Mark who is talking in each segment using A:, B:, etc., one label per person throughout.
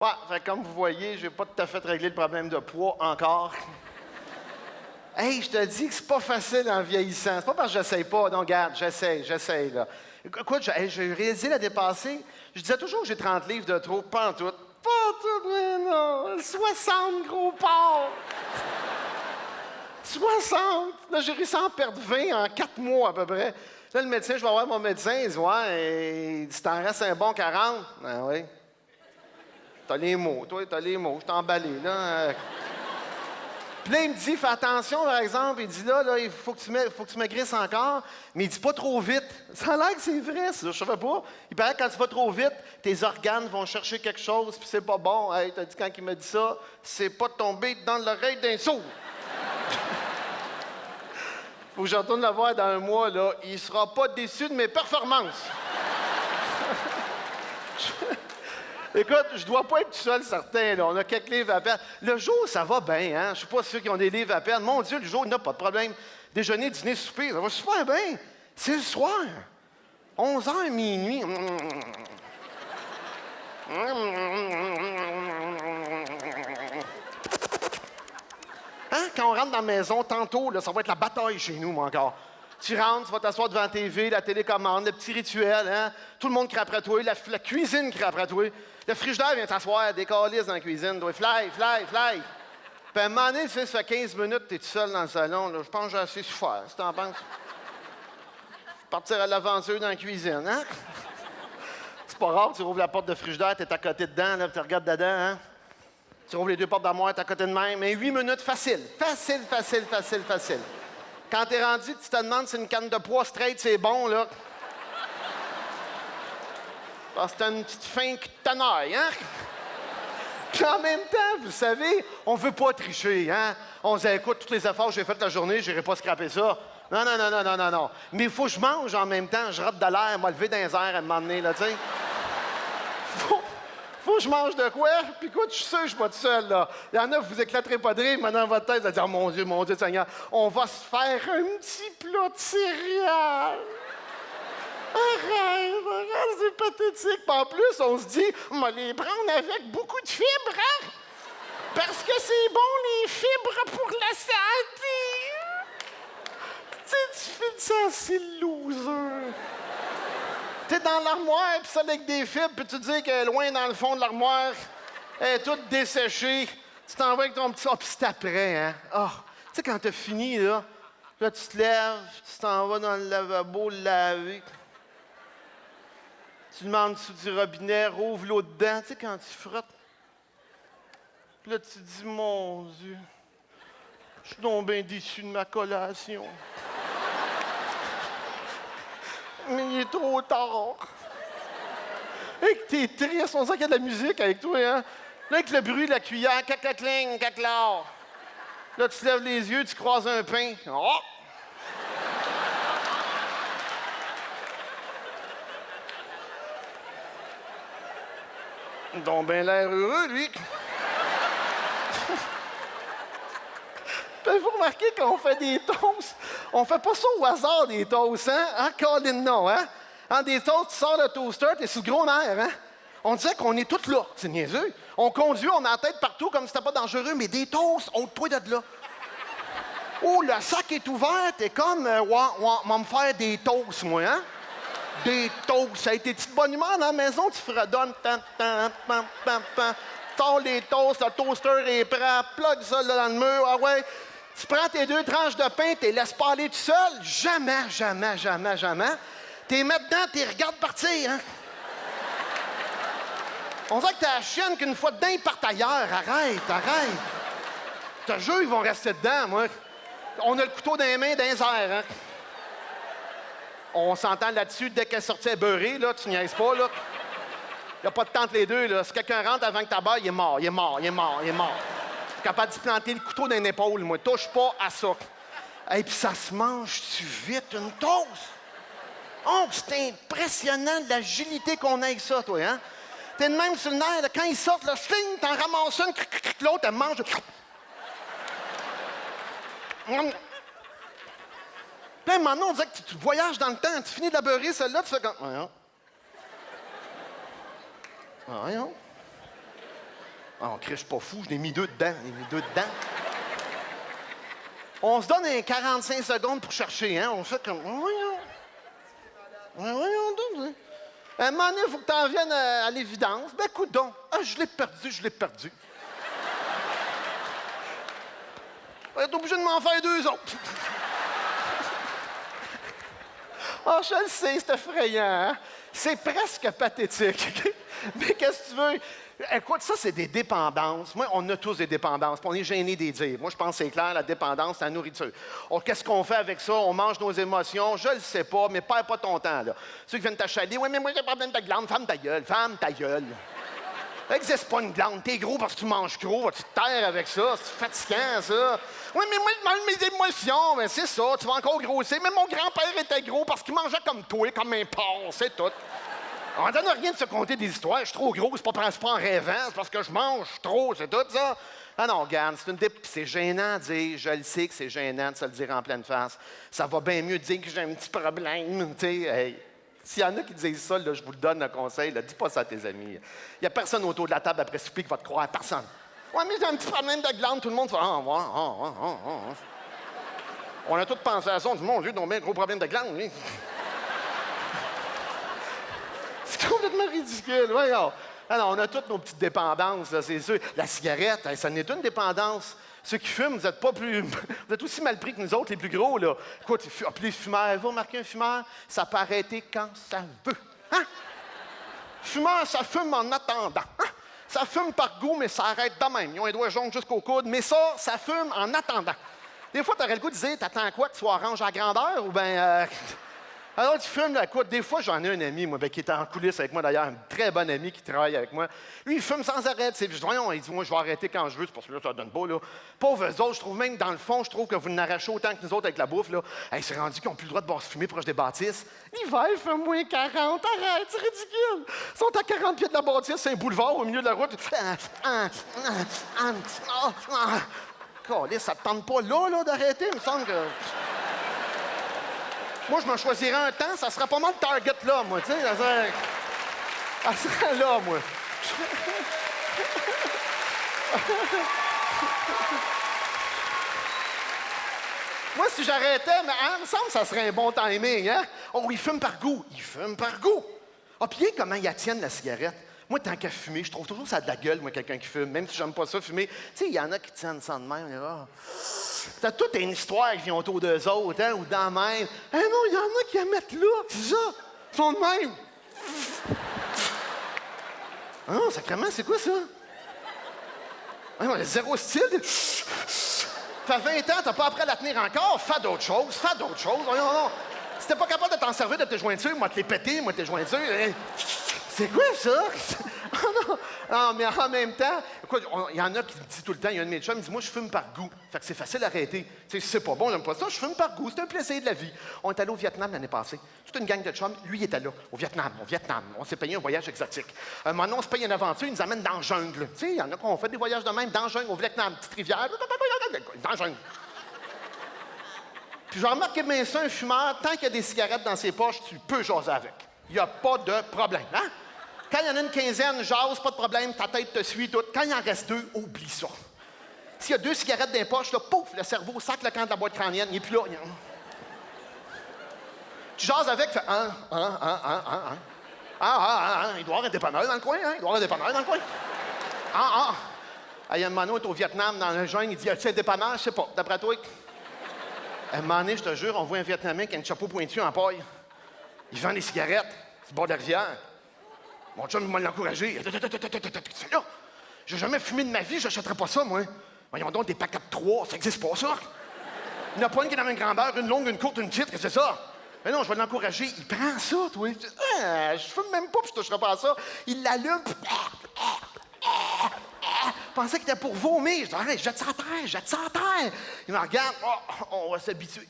A: Ouais, fait que comme vous voyez, j'ai pas tout à fait réglé le problème de poids encore. Hey, je te dis que c'est pas facile en vieillissant. C'est pas parce que j'essaye pas. Non, regarde, j'essaye, là. Écoute, j'ai réalisé l'année passée, je disais toujours que j'ai 30 livres de trop. Pas en tout. Pas en tout, mais non. 60, gros porc. 60! Là, j'ai réussi à en perdre 20 en 4 mois à peu près. Là, le médecin, je vais voir mon médecin, il dit, ouais, il dit, t'en restes un bon 40. Ben oui. T'as les mots, toi, t'as les mots. Je t'ai emballé, là. Puis là, il me dit, fais attention, par exemple. Il dit, là, il faut que tu maigrisses encore. Mais il dit pas trop vite. Ça a l'air que c'est vrai, ça. Je savais pas. Il paraît que quand tu vas trop vite, tes organes vont chercher quelque chose, puis c'est pas bon. Hey, t'as dit, quand il m'a dit ça, c'est pas tomber dans l'oreille d'un sourd. Faut que je retourne le voir dans un mois, là. Il sera pas déçu de mes performances. Écoute, je dois pas être tout seul, certain, là. On a quelques livres à perdre. Le jour, ça va bien, hein? Je suis pas sûr qu'ils ont des livres à perdre. Mon Dieu, le jour, il n'y a pas de problème. Déjeuner, dîner, souper, ça va super bien. C'est le soir. 11h, minuit. Hein? Quand on rentre dans la maison, tantôt, là, ça va être la bataille chez nous, moi, encore. Tu rentres, tu vas t'asseoir devant la TV, la télécommande, le petit rituel, hein? Tout le monde crie après toi, la cuisine crie après toi. Le frigidaire vient t'asseoir, des calices dans la cuisine. Toi, fly. Puis à un moment donné, tu sais, ça fait 15 minutes, t'es tout seul dans le salon. Là. Je pense que j'ai assez souffert, si t'en penses. Partir à l'aventure dans la cuisine, hein? C'est pas rare, tu rouvres la porte de frigidaire, t'es à côté dedans, là, puis tu regardes dedans, hein? Tu rouvres les deux portes d'armoire, t'es à côté de même. Mais 8 minutes, facile. Facile. Quand t'es rendu, tu te demandes si une canne de pois straight, c'est bon, là. Parce que t'as une petite faim qui te tenaille, hein? Puis en même temps, vous savez, on veut pas tricher, hein? On se dit, écoute, tous les efforts que j'ai faits la journée, j'irai pas scraper ça. Non. Mais il faut que je mange en même temps, je rate de l'air, m'a levé dans les airs à un moment donné, là, tu sais. Faut que je mange de quoi? Puis écoute, je suis sûr que je suis pas tout seul, là. Il y en a, vous éclaterez pas de rire, maintenant dans votre tête, vous allez dire, oh, mon Dieu, Seigneur, on va se faire un petit plat de céréales. Arrête, c'est pathétique. Puis en plus, on se dit, on va les prendre avec beaucoup de fibres, hein? Parce que c'est bon, les fibres, pour la santé. Tu sais, tu fais de ça, c'est loser. T'es dans l'armoire, puis ça avec des fibres, puis tu te dis que loin dans le fond de l'armoire, elle est toute desséchée. Tu t'en vas avec ton petit... Ah, puis c'est après, hein? Ah, tu sais, quand t'as fini, là, tu te lèves, tu t'en vas dans le lavabo le laver. Tu demandes sous du robinet, rouvre l'eau dedans, tu sais, quand tu frottes. Puis là, tu te dis, mon Dieu, je suis donc bien déçu de ma collation. Mais il est trop tard. Et que t'es triste, on sent qu'il y a de la musique avec toi, hein? Là, avec le bruit de la cuillère, cacacling, caclard. Là, tu te lèves les yeux, tu croises un pain. Oh! Donc ben l'air heureux, lui. Vous remarquez quand on fait des toasts, on fait pas ça au hasard, des toasts, hein? Ah, Colin, non, hein? En des toasts, tu sors le toaster, t'es sous le gros nerf, hein? On disait qu'on est tous là. C'est niaiseux. On conduit, on a la tête partout comme si c'était pas dangereux, mais des toasts, on te pointe de là. Oh, le sac est ouvert, t'es comme, va me faire des toasts, moi, hein? Des toasts. Ça a été petite bonne humeur dans la maison, tu fredonnes, Tors les toasts, le toaster est prêt, plug ça là, dans le mur, ah ouais. Tu prends tes 2 tranches de pain, tu les laisses pas aller tout seul. Jamais. T'es mets dedans, t'es regardes partir, hein? On dirait que t'as la chienne qu'une fois dedans, ils partent ailleurs. Arrête. Je te jure, ils vont rester dedans, moi. On a le couteau dans les mains, dans les airs, hein? On s'entend là-dessus, dès qu'elle sortait beurrée, là, tu niaises pas, là. Il n'y a pas de temps entre les deux, là. Si quelqu'un rentre avant que tu beurre, il est mort. Capable de planter le couteau dans une épaule, moi. Touche pas à ça. Et puis ça se mange-tu vite, une toast? Oh, c'est impressionnant de l'agilité qu'on a avec ça, toi, hein? T'es de même sur le nerf, là, quand ils sortent, là, sling, t'en ramasses une, l'autre, elle mange. Puis maintenant, on dirait que tu voyages dans le temps. Tu finis de la beurrer, celle-là, tu fais comme... Voyons. Oh, Chris, je suis pas fou, je l'ai mis 2 dedans. On se donne un 45 secondes pour chercher, hein? On fait comme... Voyons donc. À un moment donné, il faut que tu en viennes à l'évidence. Ben, coudonc. Ah, je l'ai perdu. On est obligé de m'en faire 2 autres. Ah, je le sais, c'est effrayant, hein? C'est presque pathétique. Mais qu'est-ce que tu veux? Écoute, ça, c'est des dépendances. Moi, on a tous des dépendances, puis on est gêné d'y dire. Moi, je pense que c'est clair, la dépendance, c'est la nourriture. Qu'est-ce qu'on fait avec ça? On mange nos émotions? Je le sais pas, mais perds pas ton temps, là. Ceux qui viennent t'achaler, oui, mais moi, j'ai pas problème de glande. Ferme ta gueule. Ça n'existe pas une glande. T'es gros parce que tu manges gros. Tu te terres avec ça. C'est fatigant, ça. Oui, mais moi, je mange mes émotions. Mais c'est ça. Tu vas encore grossir. Mais mon grand-père était gros parce qu'il mangeait comme toi, comme un porc. C'est tout. On ne donne rien de se conter des histoires. Je suis trop gros. C'est pas en rêvant. C'est parce que je mange trop. C'est tout ça. Ah non, regarde, c'est gênant de dire. Je le sais que c'est gênant de se le dire en pleine face. Ça va bien mieux dire que j'ai un petit problème. Tu sais, hey. S'il y en a qui disent ça, là, je vous le donne, le conseil, là, dis pas ça à tes amis. Il n'y a personne autour de la table après souper qui va te croire. Personne. Ouais, mais j'ai un petit problème de glande. Tout le monde fait On a tous pensé à ça. On dit, mon Dieu, donc un gros problème de glande, lui. C'est complètement ridicule. Voyons. Alors, on a toutes nos petites dépendances, là, c'est sûr. La cigarette, ça n'est une dépendance. Ceux qui fument, vous êtes pas plus... Vous êtes aussi mal pris que nous autres, les plus gros, là. Écoute, les fumeurs, vous remarquez un fumeur? Ça peut arrêter quand ça veut. Hein? Fumeur, ça fume en attendant. Hein? Ça fume par goût, mais ça arrête de même. Ils ont les doigts jaunes jusqu'au coude, mais ça fume en attendant. Des fois, tu aurais le goût de dire, t'attends quoi, que tu sois orange à grandeur, ou bien... Alors, tu fumes, là, écoute, des fois, j'en ai un ami, moi, qui est en coulisses avec moi, d'ailleurs, un très bon ami qui travaille avec moi. Lui, il fume sans arrêt. Je dis, voyons, il dit, moi, je vais arrêter quand je veux, c'est parce que là, ça donne pas, là. Pauvres eux autres, je trouve même, dans le fond, je trouve que vous n'arrachez autant que nous autres avec la bouffe, là. Hey, c'est rendu qu'ils n'ont plus le droit de boire se fumer proche des bâtisses. L'hiver, il fait moins 40, arrête, c'est ridicule. Ils sont à 40 pieds de la bâtisse, c'est un boulevard au milieu de la route. Calisse, ça te tente pas là, d'arrêter, il me semble que... Moi, je m'en choisirais un temps, ça serait pas mal de Target là, moi, tu sais. Ça serait là, moi. Moi, si j'arrêtais, mais il me semble que ça serait un bon timing, hein? Oh, il fume par goût. Ah, puis comment ils tiennent la cigarette? Moi, tant qu'à fumer, je trouve toujours ça a de la gueule, moi, quelqu'un qui fume, même si j'aime pas ça, fumer. Tu sais, il y en a qui tiennent ça de même, là. T'as toute une histoire qui vient autour d'eux autres, hein, ou dans la même. Eh non, il y en a qui la mettent là, c'est ça. Ils sont de même. Ah non, sacrément, c'est quoi ça? Ah non, zéro style. Ça fait 20 ans, t'as pas appris à la tenir encore. Fais d'autres choses. Non. Si t'es pas capable de t'en servir de tes jointures, moi, te les péter, moi, tes jointures. C'est quoi ça? Non, mais en même temps, il y en a qui disent tout le temps, il y a un de mes chums, il dit, moi, je fume par goût. Fait que c'est facile à arrêter. Tu sais, c'est pas bon, j'aime pas ça, je fume par goût. C'est un plaisir de la vie. On est allé au Vietnam l'année passée. Toute une gang de chums, lui, il était là, au Vietnam. On s'est payé un voyage exotique. Maintenant, on se paye une aventure, il nous amène dans la jungle. Tu sais, il y en a qui ont fait des voyages de même dans la jungle, au Vietnam, petite rivière, dans la jungle. Puis je remarque bien ça, un fumeur, tant qu'il y a des cigarettes dans ses poches, tu peux jaser avec. Il n'y a pas de problème, hein? Quand il y en a une quinzaine, jase, pas de problème, ta tête te suit, tout. Quand il en reste 2, oublie ça. S'il y a 2 cigarettes dans les poches, là, pouf, le cerveau sac le camp de la boîte crânienne, il n'est plus là. Tu jases avec, fais il doit y avoir un dépanneur dans le coin, hein? Il y a un mano au Vietnam, dans le jungle, il dit, as-tu un dépanneur? Je sais pas, d'après toi. À un moment donné, je te jure, on voit un Vietnamien qui a un chapeau pointu en paille. Il vend des cigarettes, c'est le bord de la rivière. Mon chum, il m'a encouragé. Là, j'ai jamais fumé de ma vie, j'achèterais pas ça, moi. Voyons donc, des paquets de 3, ça existe pas, ça. Il n'y en a pas une qui est dans la même grandeur, une longue, une courte, une petite, qu'est-ce que c'est ça? Mais non, je vais l'encourager. Il prend ça, toi. Je fume même pas, puis je toucherai pas à ça. Il l'allume, je pensais qu'il était pour vomir. Je dis, arrête, jette ça à terre. Il me regarde, on va s'habituer.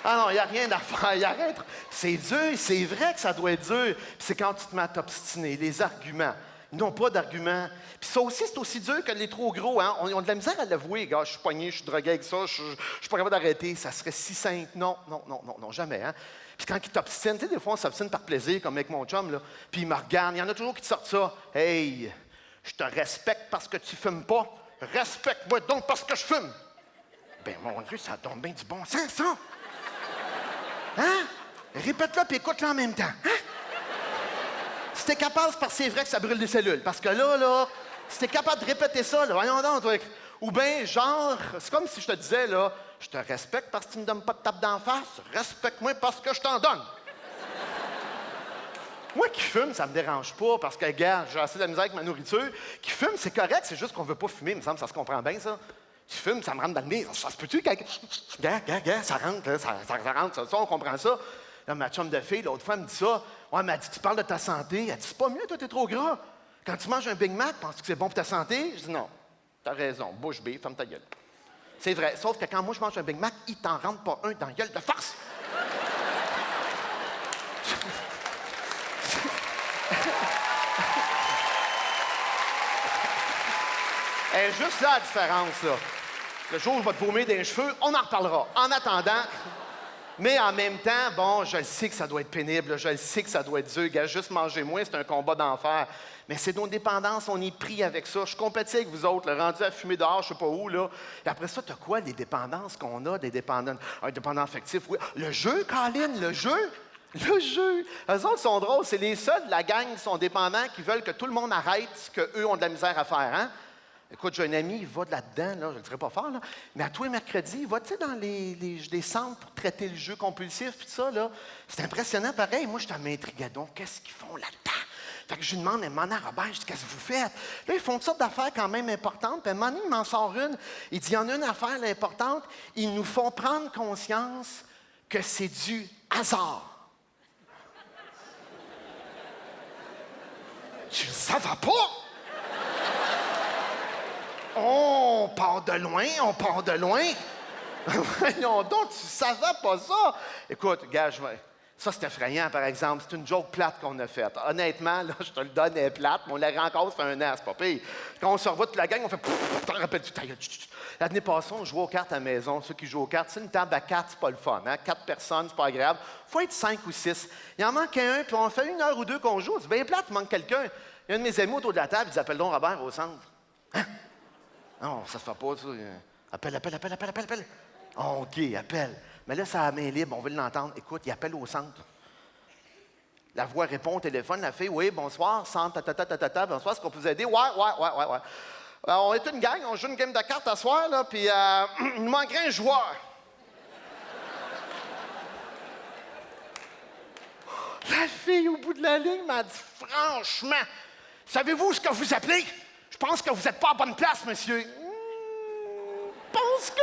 A: Ah non, il n'y a rien à faire, il arrête. C'est dur, c'est vrai que ça doit être dur. Puis c'est quand tu te mets à t'obstiner, les arguments. Ils n'ont pas d'argument. Puis ça aussi, c'est aussi dur que les trop gros. Hein? On a de la misère à l'avouer. Gars, je suis poigné, je suis drogué avec ça, je suis pas capable d'arrêter. Ça serait si simple. Non, non, non, non, non, jamais. Hein? Puis quand ils t'obstinent, tu sais, des fois, on s'obstine par plaisir, comme avec mon chum, là. Puis il me regarde. Il y en a toujours qui te sortent ça. Hey, je te respecte parce que tu fumes pas. Respecte-moi donc parce que je fume. Ben, mon Dieu, ça donne bien du bon sens, ça. Hein? Répète-le puis écoute-le en même temps. Hein? Si t'es capable, c'est parce que c'est vrai que ça brûle des cellules. Parce que là, si t'es capable de répéter ça, là, voyons donc, toi. Ou bien, genre, c'est comme si je te disais, là, je te respecte parce que tu me donnes pas de tape d'en face. Respecte-moi parce que je t'en donne. Moi qui fume, ça me dérange pas parce que, gars, j'ai assez de la misère avec ma nourriture. Qui fume, c'est correct, c'est juste qu'on veut pas fumer. Il me semble que ça se comprend bien, ça. Tu fumes, ça me rentre dans le nez. Ça se peut-tu? Gars, ça rentre, là, ça rentre. Ça, on comprend ça. Là, ma chum de fille, l'autre fois, elle me dit ça. Ouais, elle m'a dit, tu parles de ta santé. Elle dit, c'est pas mieux, toi, t'es trop gras. Quand tu manges un Big Mac, penses-tu que c'est bon pour ta santé? Je dis, non, t'as raison, bouche bée, ferme ta gueule. C'est vrai, sauf que quand moi, je mange un Big Mac, il t'en rentre pas un dans la gueule de force. Et juste là, la différence, là. Le jour où je vais te vomir des cheveux, on en reparlera. En attendant... Mais en même temps, bon, je le sais que ça doit être pénible, là, je le sais que ça doit être dur. Gars, juste manger moins, c'est un combat d'enfer. Mais c'est nos dépendances, on est pris avec ça. Je compatis avec vous autres, là, rendu à fumer dehors, je sais pas où, là. Et après ça, t'as quoi, les dépendances qu'on a, des dépendances? Un dépendant affectif, oui. Le jeu, Colin, le jeu! Le jeu! Eux autres sont drôles, c'est les seuls de la gang qui sont dépendants, qui veulent que tout le monde arrête ce qu'eux ont de la misère à faire, hein? Écoute, j'ai un ami, il va de là-dedans, là, je ne le dirai pas fort, là, mais à tous les mercredis, il va, tu sais, dans les centres pour traiter le jeu compulsif, puis tout ça, là. C'est impressionnant, pareil. Moi, je m'intriguais donc, qu'est-ce qu'ils font là-dedans? Fait que je lui demande, à Robert, je dis, qu'est-ce que vous faites? Là, ils font toutes sortes d'affaires quand même importantes, puis à un moment donné, il m'en sort une. Il dit, il y en a une affaire là, importante, ils nous font prendre conscience que c'est du hasard. Tu ne savais pas? On part de loin, on part de loin. Voyons donc, tu savais pas ça. Écoute, gars, ça c'est effrayant, par exemple. C'est une joke plate qu'on a faite. Honnêtement, là, je te le donne, elle est plate, mais on l'a encore, ça fait un an, c'est pas pire. Quand on se revoit toute la gang, on fait t'en rappelles-tu? L'année passée, on jouait aux cartes à la maison. Ceux qui jouent aux cartes, c'est une table à 4, c'est pas le fun. Hein? 4 personnes, c'est pas agréable. Faut être 5 ou 6. Il en manque un, puis on fait 1 heure ou 2 qu'on joue. C'est bien plate, il manque quelqu'un. Il y a un de mes amis autour de la table, ils appellent donc Robert au centre. Hein? Non, ça se fait pas, ça. Appelle. Oh, OK, appelle. Mais là, ça a la main libre, on veut l'entendre. Écoute, il appelle au centre. La voix répond au téléphone, la fille, oui, bonsoir, centre, bonsoir, est-ce qu'on peut vous aider? Ouais. On est une gang, on joue une game de cartes à soir, là, puis il nous manquerait un joueur. La fille, au bout de la ligne, m'a dit, franchement, savez-vous ce que vous appelez? Je pense que vous n'êtes pas à bonne place, monsieur. Pense que